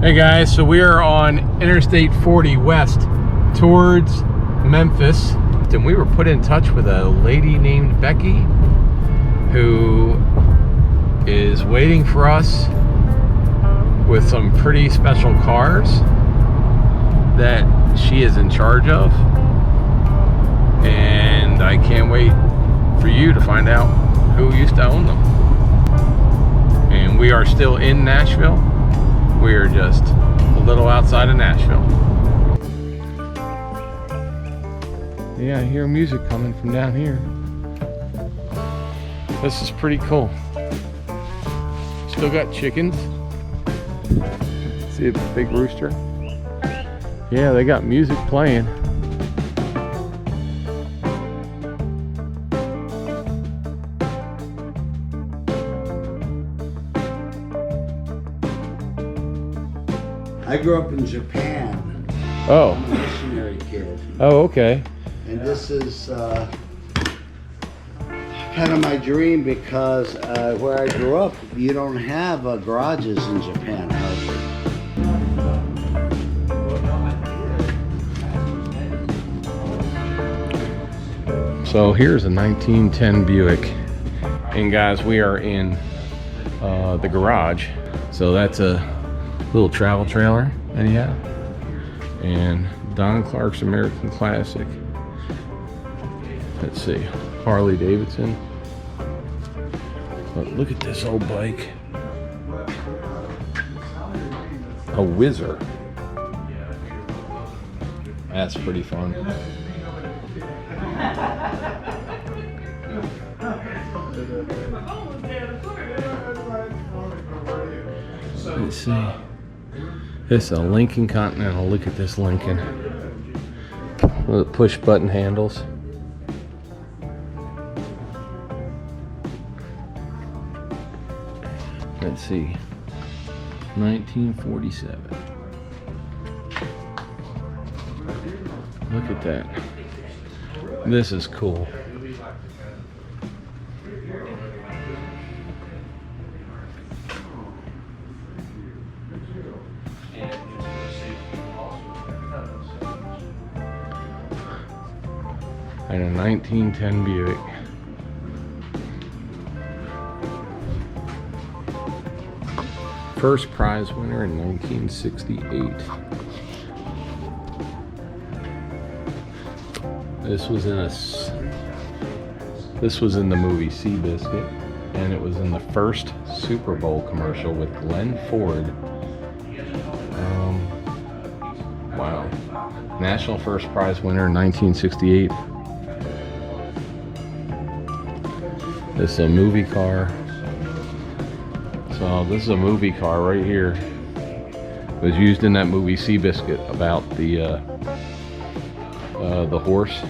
Hey guys, so we are on Interstate 40 West towards Memphis, and we were put in touch with a lady named Becky who is waiting for us with some pretty special cars that she is in charge of, and I can't wait for you to find out who used to own them. And we are still in Nashville. We are just a little outside of Nashville. Yeah, I hear music coming from down here. This is pretty cool. Still got chickens. See a big rooster? Yeah, they got music playing. I grew up in Japan. Oh. I'm a missionary kid. Oh, okay. And this is kind of my dream because where I grew up, you don't have garages in Japan hardly. So here's a 1910 Buick. And guys, we are in the garage. So that's a little travel trailer that he had, and Don Clark's American Classic. Let's see, Harley Davidson. But look at this old bike, a Whizzer. That's pretty fun. Let's see. This is a Lincoln Continental. Look at this Lincoln. With push button handles. Let's see. 1947. Look at that. This is cool. And a 1910 Buick. First prize winner in 1968. This was in the movie Seabiscuit, and it was in the first Super Bowl commercial with Glenn Ford. Wow. National first prize winner in 1968. This is a movie car. So this is a movie car right here. It was used in that movie Seabiscuit about the horse.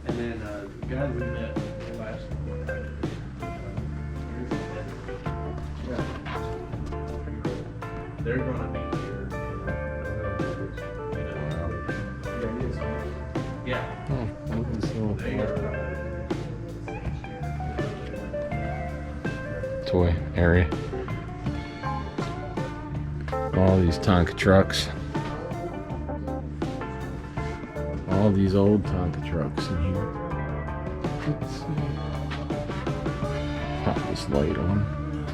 And then the guy we met last they're gonna be here. Yeah. Oh, look at this little toy area. All these Tonka trucks. All these old Tonka trucks in here. Let's see. Pop this light on.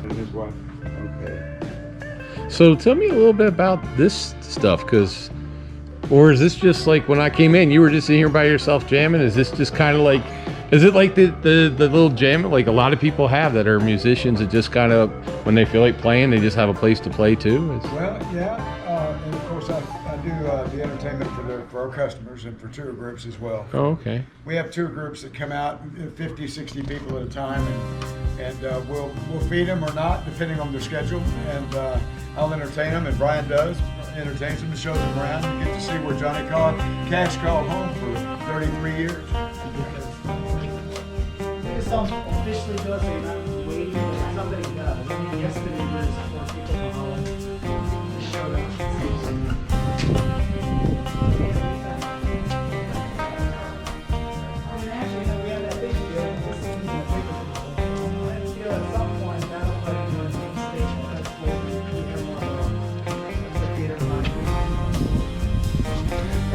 And his wife. Okay. So tell me a little bit about this stuff, or is this just like when I came in, you were just in here by yourself jamming? Is this just kind of like, is it like the little jam like a lot of people have that are musicians that just kind of, when they feel like playing, they just have a place to play too? Well, yeah, and of course I do the entertainment for our customers and for tour groups as well. Oh, okay. We have tour groups that come out, 50, 60 people at a time, and we'll feed them or not, depending on their schedule, and I'll entertain them, and Brian does, entertains them and shows them around. You get to see where Johnny Cash called home for 33 years. This song officially does say that waiting for somebody does. Yesterday was for people from Holland to show them.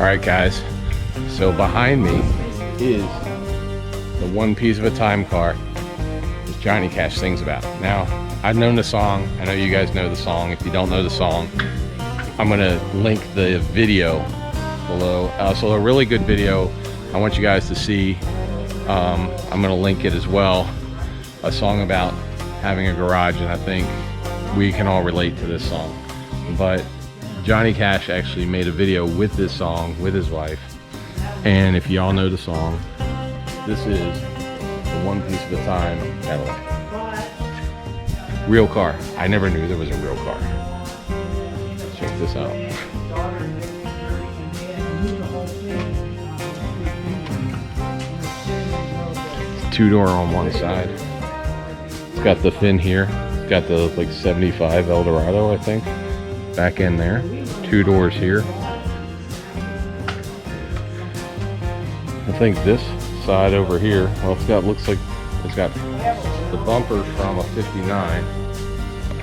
All right, guys. So behind me is the One Piece of a Time car that Johnny Cash sings about. Now, I've known the song. I know you guys know the song. If you don't know the song, I'm gonna link the video below. So a really good video I want you guys to see. I'm gonna link it as well. A song about having a garage, and I think we can all relate to this song. But Johnny Cash actually made a video with this song with his wife. And if y'all know the song, this is the One Piece of a Time Cadillac. Real car. I never knew there was a real car. Check this out. Two-door on one side. It's got the fin here. It's got the like 75 Eldorado, I think, back in there. 2 doors here. I think this side over here, well, looks like it's got the bumper from a 59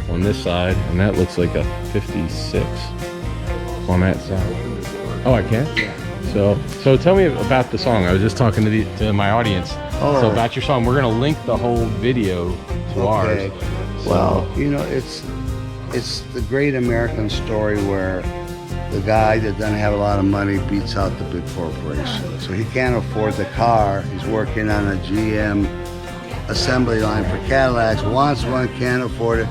on this side, and that looks like a 56 on that side. Oh, I can? So tell me about the song. I was just talking to my audience. Oh. So about your song, we're gonna link the whole video to ours. Well, you know, it's the great American story where the guy that doesn't have a lot of money beats out the big corporation. So he can't afford the car. He's working on a GM assembly line for Cadillacs, wants one, can't afford it.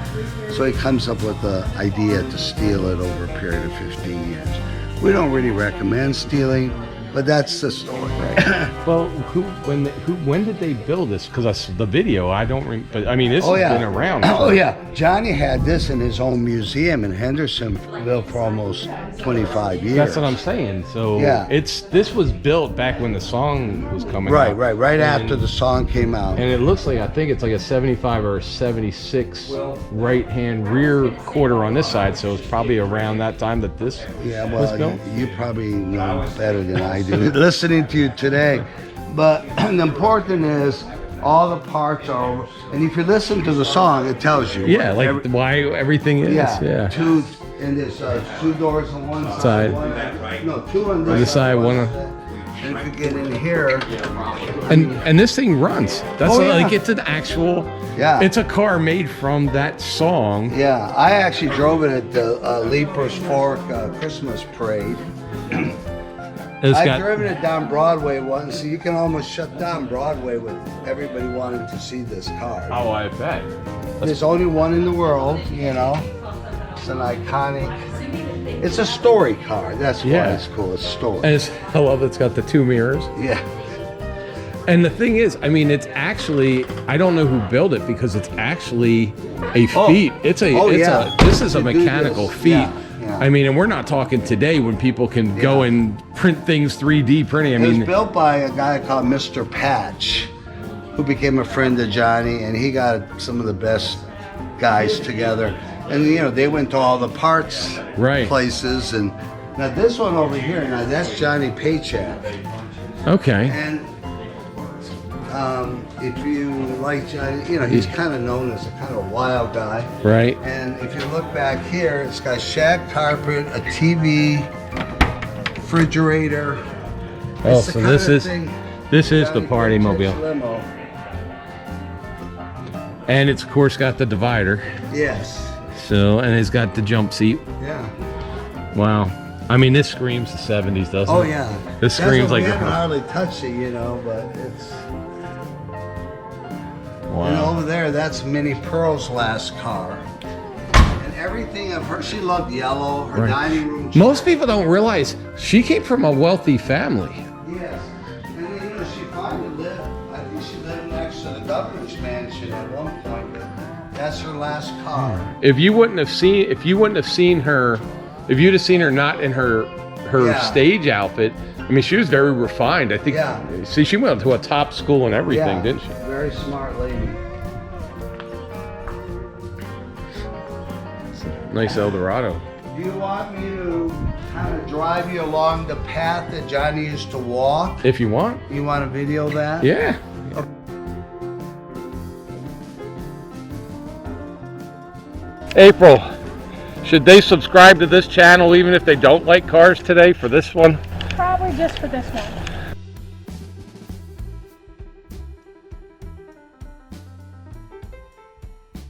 So he comes up with the idea to steal it over a period of 15 years. We don't really recommend stealing, but that's the story, right? Well, when did they build this? Because the video, I don't. But I mean, this has been around. Oh yeah, Johnny had this in his own museum in Hendersonville for almost 25 years. That's what I'm saying. So yeah, this was built back when the song was coming out. Right after the song came out. And it looks like, I think it's like a 75 or a 76 right-hand rear quarter on this side. So it's probably around that time that this was built. You probably know better than I do. Listening to you today, but the important is all the parts are, and if you listen to the song, it tells you. Yeah, like why everything is. Yeah. 2 doors on one side. 2 on this side. One. And if you get in here, and this thing runs. That's like it's an actual. Yeah. It's a car made from that song. Yeah, I actually drove it at the Leapers Fork Christmas parade. I've driven it down Broadway once, so you can almost shut down Broadway with everybody wanting to see this car. Oh, I bet. There's only one in the world, you know. It's an iconic. It's a story car. That's why it's cool. It's a story. And I love it's got the 2 mirrors. Yeah. And the thing is, I mean, it's actually, I don't know who built it because it's actually a feat. This is a mechanical feat. Yeah. I mean, and we're not talking today when people can go and print things 3D printing. It was built by a guy called Mr. Patch, who became a friend of Johnny, and he got some of the best guys together. And you know, they went to all the parts places. And now this one over here, now that's Johnny Paycheck. Okay. And if you like Johnny, you know, he's kind of known as a kind of wild guy. Right. And if you look back here, it's got shag carpet, a TV, refrigerator. Oh, so this is the party mobile. Limo. And it's of course got the divider. Yes. So, and it's got the jump seat. Yeah. Wow. I mean, this screams the 70s, doesn't it? Oh yeah. This screams like. We haven't hardly touched it, you know, but it's. Wow. And over there, that's Minnie Pearl's last car. And everything of her, she loved yellow, her dining room. Most people don't realize she came from a wealthy family. Yes. And then, you know, she finally lived, I think she lived next to the governor's mansion at one point, but that's her last car. If you wouldn't have seen her, if you'd have seen her not in her stage outfit, I mean, she was very refined. I think. Yeah. See, she went to a top school and everything, didn't she? Very smart lady. Nice Eldorado. Do you want me to kind of drive you along the path that Johnny used to walk? If you want. You want to video that? Yeah. April, should they subscribe to this channel even if they don't like cars today for this one? or just for this one?